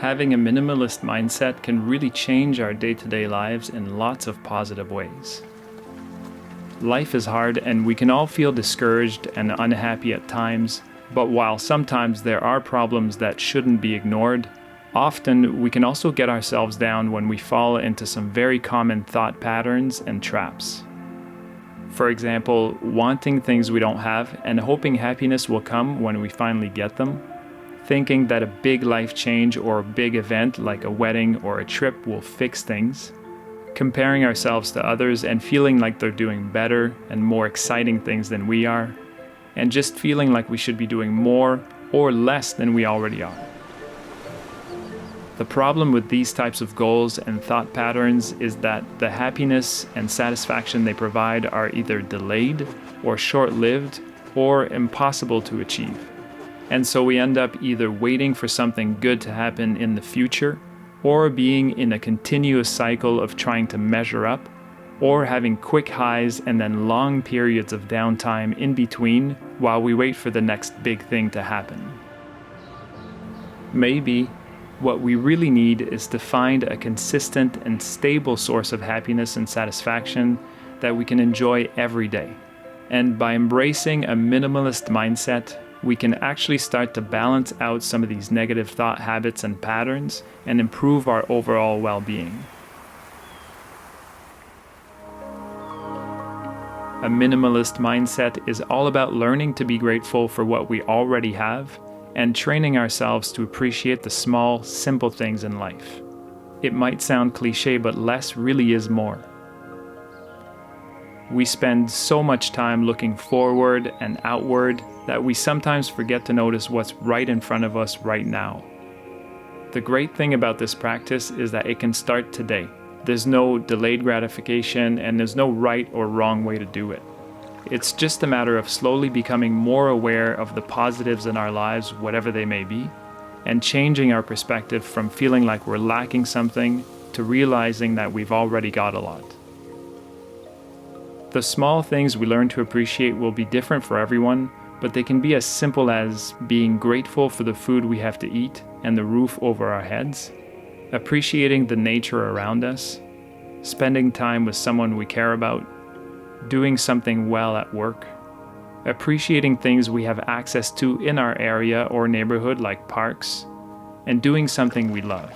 Having a minimalist mindset can really change our day-to-day lives in lots of positive ways. Life is hard and we can all feel discouraged and unhappy at times, but while sometimes there are problems that shouldn't be ignored, often we can also get ourselves down when we fall into some very common thought patterns and traps. For example, wanting things we don't have and hoping happiness will come when we finally get them. Thinking that a big life change or a big event like a wedding or a trip will fix things. Comparing ourselves to others and feeling like they're doing better and more exciting things than we are. And just feeling like we should be doing more or less than we already are. The problem with these types of goals and thought patterns is that the happiness and satisfaction they provide are either delayed or short-lived or impossible to achieve. And so we end up either waiting for something good to happen in the future or being in a continuous cycle of trying to measure up or having quick highs and then long periods of downtime in between while we wait for the next big thing to happen. Maybe what we really need is to find a consistent and stable source of happiness and satisfaction that we can enjoy every day. And by embracing a minimalist mindset, we can actually start to balance out some of these negative thought habits and patterns and improve our overall well-being. A minimalist mindset is all about learning to be grateful for what we already have and training ourselves to appreciate the small, simple things in life. It might sound cliche, but less really is more. We spend so much time looking forward and outward that we sometimes forget to notice what's right in front of us right now. The great thing about this practice is that it can start today. There's no delayed gratification and there's no right or wrong way to do it. It's just a matter of slowly becoming more aware of the positives in our lives, whatever they may be, and changing our perspective from feeling like we're lacking something to realizing that we've already got a lot. The small things we learn to appreciate will be different for everyone, but they can be as simple as being grateful for the food we have to eat and the roof over our heads, appreciating the nature around us, spending time with someone we care about, doing something well at work, appreciating things we have access to in our area or neighborhood like parks, and doing something we love.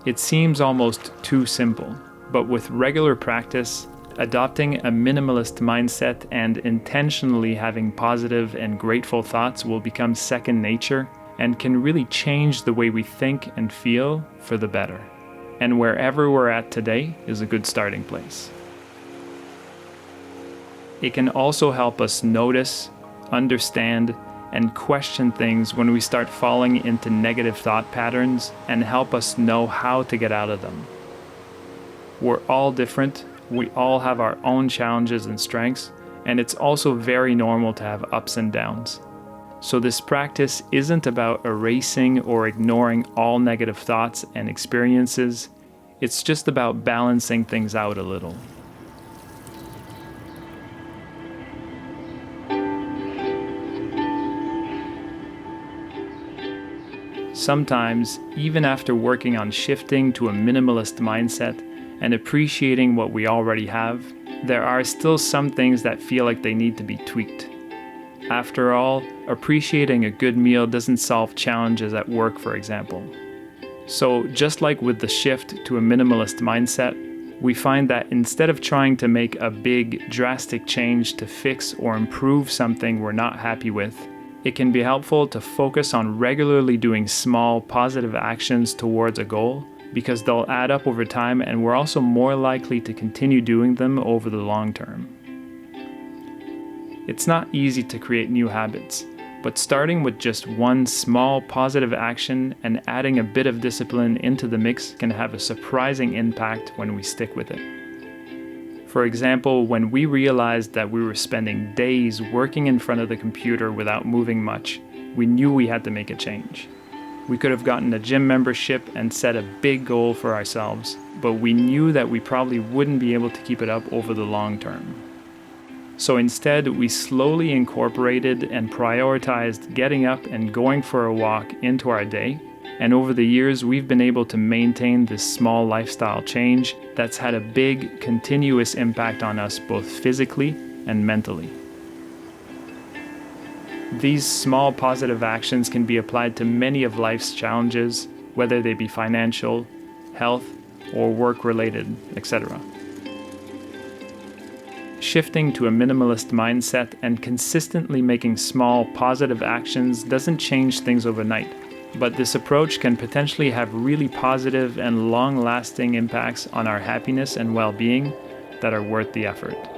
It seems almost too simple, but with regular practice, adopting a minimalist mindset and intentionally having positive and grateful thoughts will become second nature and can really change the way we think and feel for the better. And wherever we're at today is a good starting place. It can also help us notice, understand, and question things when we start falling into negative thought patterns and help us know how to get out of them. We're all different, we all have our own challenges and strengths, and it's also very normal to have ups and downs. So this practice isn't about erasing or ignoring all negative thoughts and experiences, it's just about balancing things out a little. Sometimes, even after working on shifting to a minimalist mindset and appreciating what we already have, there are still some things that feel like they need to be tweaked. After all, appreciating a good meal doesn't solve challenges at work, for example. So, just like with the shift to a minimalist mindset, we find that instead of trying to make a big, drastic change to fix or improve something we're not happy with, it can be helpful to focus on regularly doing small, positive actions towards a goal because they'll add up over time and we're also more likely to continue doing them over the long term. It's not easy to create new habits, but starting with just one small positive action and adding a bit of discipline into the mix can have a surprising impact when we stick with it. For example, when we realized that we were spending days working in front of the computer without moving much, we knew we had to make a change. We could have gotten a gym membership and set a big goal for ourselves, but we knew that we probably wouldn't be able to keep it up over the long term. So instead, we slowly incorporated and prioritized getting up and going for a walk into our day, And over the years, we've been able to maintain this small lifestyle change that's had a big, continuous impact on us both physically and mentally. These small positive actions can be applied to many of life's challenges, whether they be financial, health, or work-related, etc. Shifting to a minimalist mindset and consistently making small positive actions doesn't change things overnight, but this approach can potentially have really positive and long-lasting impacts on our happiness and well-being that are worth the effort.